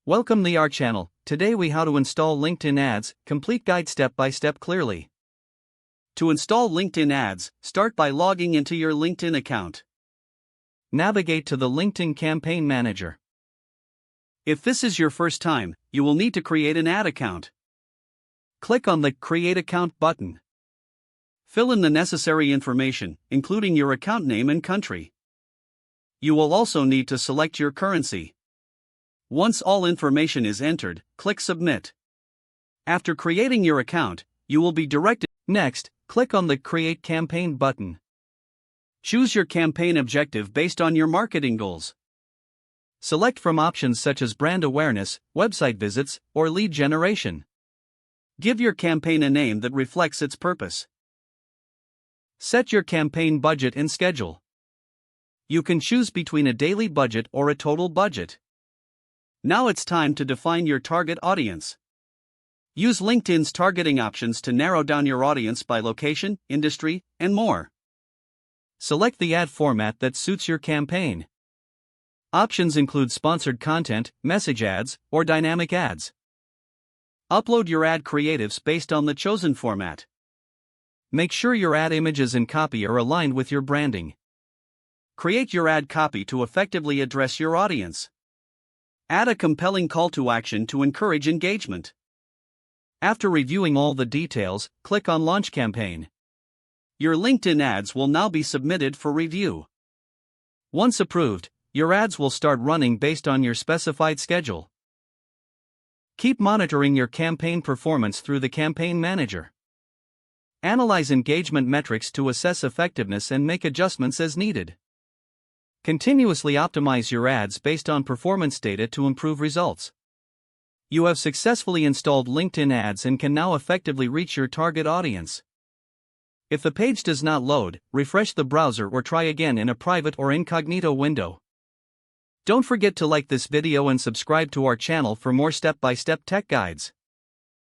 Welcome to our channel. Today we how to install LinkedIn ads, complete guide step by step clearly. To install LinkedIn ads, start by logging into your LinkedIn account. Navigate to the LinkedIn Campaign Manager. If this is your first time, you will need to create an ad account. Click on the Create Account button. Fill in the necessary information, including your account name and country. You will also need to select your currency. Once all information is entered, click Submit. After creating your account, you will be directed. Next, click on the Create Campaign button. Choose your campaign objective based on your marketing goals. Select from options such as brand awareness, website visits, or lead generation. Give your campaign a name that reflects its purpose. Set your campaign budget and schedule. You can choose between a daily budget or a total budget. Now it's time to define your target audience. Use LinkedIn's targeting options to narrow down your audience by location, industry, and more. Select the ad format that suits your campaign. Options include sponsored content, message ads, or dynamic ads. Upload your ad creatives based on the chosen format. Make sure your ad images and copy are aligned with your branding. Create your ad copy to effectively address your audience. Add a compelling call to action to encourage engagement. After reviewing all the details, click on Launch Campaign. Your LinkedIn ads will now be submitted for review. Once approved, your ads will start running based on your specified schedule. Keep monitoring your campaign performance through the Campaign Manager. Analyze engagement metrics to assess effectiveness and make adjustments as needed. Continuously optimize your ads based on performance data to improve results. You have successfully installed LinkedIn ads and can now effectively reach your target audience. If the page does not load, refresh the browser or try again in a private or incognito window. Don't forget to like this video and subscribe to our channel for more step-by-step tech guides.